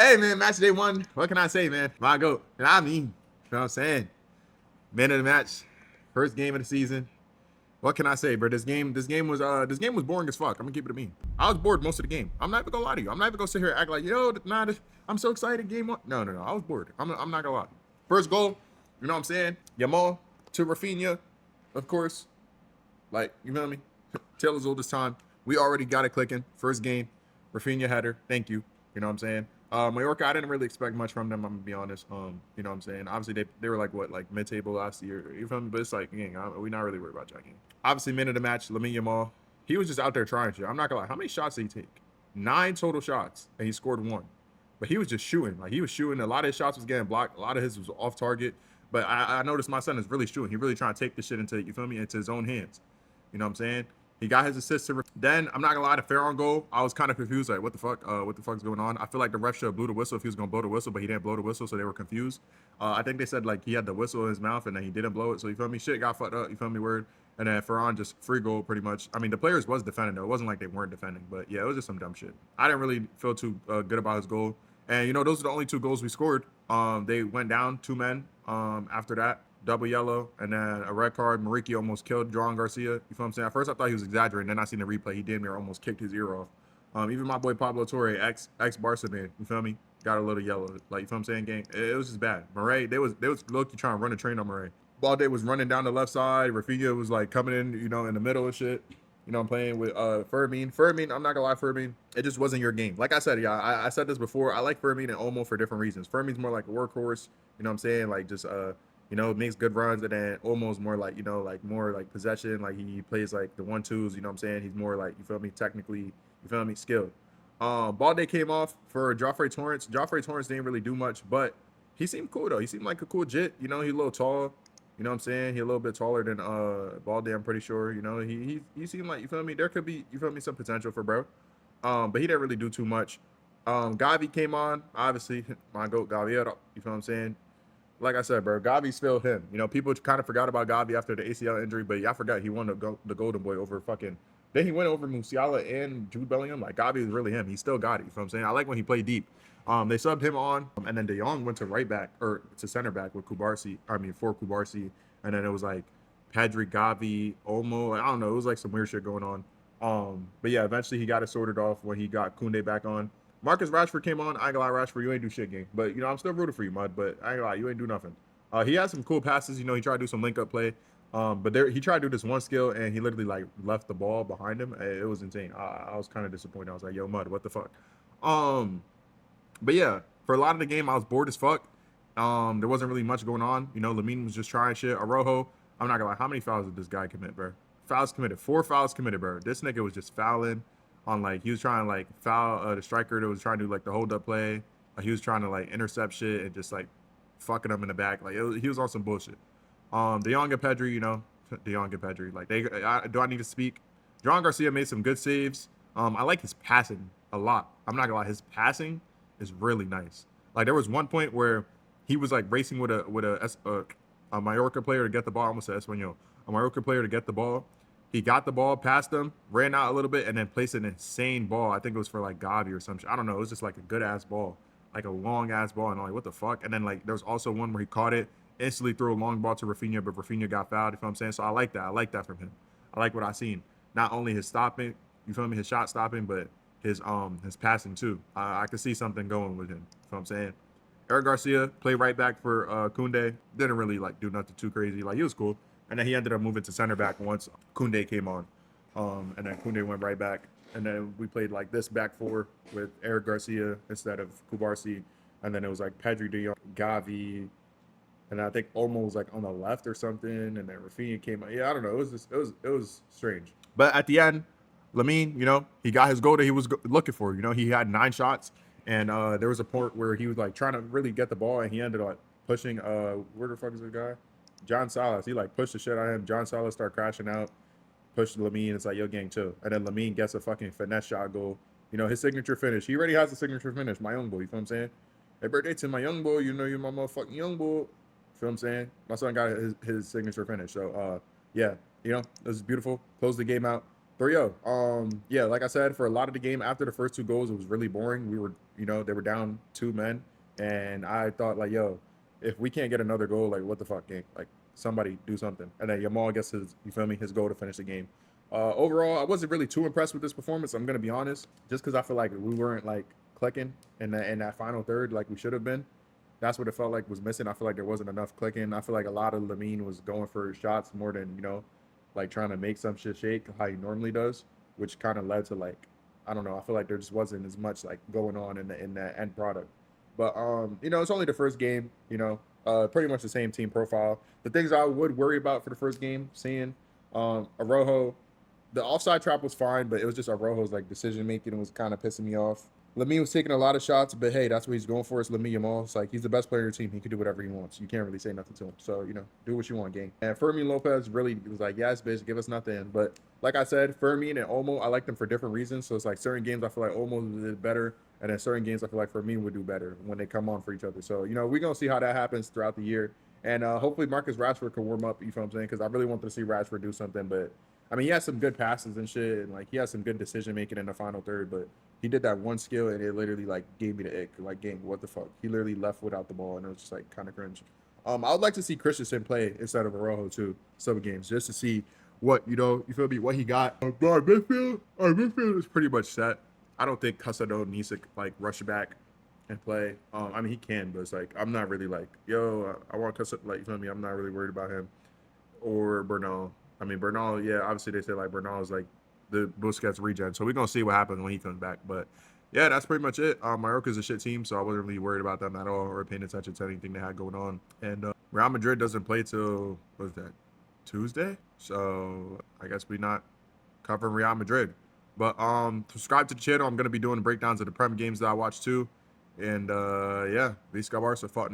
Hey, man, match day one. What can I say, man? My goat. And I mean, you know what I'm saying? Man of the match. First game of the season. What can I say, bro? This game was boring as fuck. I'm gonna keep it a meme. I was bored most of the game. I'm not even gonna lie to you. I'm not even gonna sit here and act like, yo, I'm so excited. Game one. No. I was bored. I'm not gonna lie. First goal, you know what I'm saying? Yamal to Rafinha, of course. Like, you know what I mean? Taylor's oldest time. We already got it clicking. First game, Rafinha header. Thank you. You know what I'm saying? Mallorca, I didn't really expect much from them. I'm gonna be honest. You know what I'm saying? Obviously, they were like what, like mid-table last year. You feel me? But it's like, we not really worried about jacking. Obviously, man of the match, Lamine Yamal. He was just out there trying shit. I'm not gonna lie. How many shots did he take? 9 total shots, and he scored 1. But he was just shooting. Like, he was shooting. A lot of his shots was getting blocked. A lot of his was off target. But I noticed my son is really shooting. He really trying to take this shit into, you feel me, into his own hands. You know what I'm saying? He got his assist. Then I'm not gonna lie, the fair on goal, I was kind of confused. Like, what the fuck? What the fuck's going on? I feel like the ref should have blew the whistle if he was gonna blow the whistle, but he didn't blow the whistle, so they were confused. I think they said like he had the whistle in his mouth and then he didn't blow it. So you feel me? Shit got fucked up. You feel me? Word. And then Ferran just free goal pretty much. I mean, the players was defending though. It wasn't like they weren't defending, but yeah, it was just some dumb shit. I didn't really feel too good about his goal. And those are the only 2 goals we scored. They went down 2 men. After that, double yellow, and then a red card. Mariki almost killed John Garcia. You feel what I'm saying? At first, I thought he was exaggerating. Then I seen the replay. He damn near almost kicked his ear off. Even my boy Pablo Torre, ex Barca man, you feel me? Got a little yellow. Like, you feel what I'm saying, gang? It was just bad. Murray, they was low-key trying to run a train on Murray. Balde was running down the left side. Rafinha was like coming in, in the middle and shit. I'm playing with Fermin. Fermin, I'm not gonna lie, Fermin, it just wasn't your game. Like I said, yeah, I said this before. I like Fermin and Olmo for different reasons. Fermin's more like a workhorse, you know what I'm saying? Like, just makes good runs, and then Olmo's more like, like more like possession. Like, he plays like the 1-2s, you know what I'm saying? He's more like, you feel me, technically, you feel me, skilled. Balde came off for Joffrey Torrance. Joffrey Torrance didn't really do much, but he seemed cool though. He seemed like a cool jit. He's a little tall. You know what I'm saying? He's a little bit taller than Balde, I'm pretty sure. He seemed like, you feel me, there could be, you feel me, some potential for bro. But he didn't really do too much. Gavi came on, obviously, my goat Gaviero, you feel what I'm saying? Like I said, bro, Gavi's still him. People kind of forgot about Gavi after the ACL injury, but yeah, I forgot he won the Golden Boy over fucking. Then he went over Musiala and Jude Bellingham. Like, Gavi is really him. He still got it. You feel what I'm saying? I like when he played deep. They subbed him on, and then De Jong went to right back or to center back with Kubarsi. For Kubarsi, and then it was like Pedri, Gavi, Olmo. I don't know. It was like some weird shit going on. But yeah, eventually he got it sorted off when he got Koundé back on. Marcus Rashford came on. I ain't gonna lie, Rashford, you ain't do shit, gang. But I'm still rooting for you, Mud. But I ain't gonna lie, you ain't do nothing. He had some cool passes. He tried to do some link up play. But he tried to do this one skill and he literally like left the ball behind him. It was insane. I was kind of disappointed. I was like, yo, Mud, what the fuck? But yeah, for a lot of the game, I was bored as fuck. There wasn't really much going on. Lamine was just trying shit. Arojo, I'm not gonna lie, how many fouls did this guy commit, bro? Fouls committed. 4 fouls committed, bro. This nigga was just fouling on, like, he was trying to like foul the striker that was trying to do like the hold up play. He was trying to like intercept shit and just like fucking him in the back. Like, he was on some bullshit. De Jong and Pedri, De Jong and Pedri, like, do I need to speak? John Garcia made some good saves. I like his passing a lot. I'm not gonna lie, his passing is really nice. Like, there was one point where he was like racing with a Mallorca player to get the ball. I almost said Espanol. A Mallorca player to get the ball. He got the ball past him, ran out a little bit, and then placed an insane ball. I think it was for like Gavi or some shit. I don't know. It was just like a good ass ball, like a long ass ball. And I'm like, what the fuck? And then like there was also one where he caught it, instantly threw a long ball to Rafinha, but Rafinha got fouled. You feel what I'm saying? So I like that. I like that from him. I like what I seen. Not only his stopping, you feel me, his shot stopping, but his passing too. I could see something going with him. You know what I'm saying? Eric Garcia played right back for Koundé. Didn't really like do nothing too crazy. Like, he was cool. And then he ended up moving to center back once Koundé came on. And then Koundé went right back. And then we played like this back 4 with Eric Garcia instead of Kubarsi. And then it was like Pedri, De Jong, Gavi, and I think Olmo was like on the left or something. And then Rafinha came on. Yeah, I don't know. It was strange. But at the end, Lamine, he got his goal that he was looking for. He had 9 shots. And there was a point where he was like trying to really get the ball, and he ended up pushing. Where the fuck is the guy? John Salas. He like pushed the shit out of him. John Salas started crashing out, pushed Lamine. It's like, yo, gang, chill. And then Lamine gets a fucking finesse shot goal. His signature finish. He already has a signature finish. My young boy. You feel what I'm saying? Hey, birthday to my young boy. You're my motherfucking young boy. You feel what I'm saying? My son got his signature finish. So yeah, it was beautiful. Closed the game out. 3-0. Yeah, like I said, for a lot of the game after the first two goals, it was really boring. We were, they were down two men, and I thought like, yo, if we can't get another goal, like what the fuck, gang? Like somebody do something. And then Yamal gets his, you feel me, his goal to finish the game. Overall, I wasn't really too impressed with this performance. I'm gonna be honest, just because I feel like we weren't like clicking in that final third like we should have been. That's what it felt like was missing. I feel like there wasn't enough clicking. I feel like a lot of Lamine was going for shots more than like trying to make some shit shake how he normally does, which kind of led to like I don't know. I feel like there just wasn't as much like going on in that end product. But it's only the first game. Pretty much the same team profile. The things I would worry about for the first game, seeing Arojo, the offside trap was fine, but it was just Arojo's like decision making was kind of pissing me off. Lamine was taking a lot of shots, but hey, that's what he's going for. It's Lamine Yamal. It's like he's the best player in your team. He can do whatever he wants. You can't really say nothing to him. So do what you want, gang. And Fermin Lopez really was like, yes, bitch, give us nothing. But like I said, Fermin and Olmo, I like them for different reasons. So it's like certain games I feel like Olmo did better, and then certain games I feel like Fermin would do better when they come on for each other. So we're gonna see how that happens throughout the year. And hopefully Marcus Rashford can warm up. You feel what I'm saying? Because I really wanted to see Rashford do something, but I mean, he has some good passes and shit, and like he has some good decision making in the final third. But he did that one skill, and it literally like gave me the ick. Like, game, what the fuck? He literally left without the ball, and it was just like kind of cringe. I would like to see Christensen play instead of Arojo too, some games, just to see what you feel me, what he got. Our midfield is pretty much set. I don't think Casado needs to like rush back and play. I mean, he can, but it's like I'm not really like, yo, I want Casado. Like, you feel me? I'm not really worried about him or Bernal. I mean, Bernal, yeah, obviously they say like Bernal is like the Busquets regen. So we're gonna see what happens when he comes back. But yeah, that's pretty much it. Mallorca's a shit team, so I wasn't really worried about them at all or paying attention to anything they had going on. And Real Madrid doesn't play till what's that, Tuesday? So I guess we not covering Real Madrid. But subscribe to the channel. I'm gonna be doing breakdowns of the Prem games that I watch too. And yeah, Visca Barca fought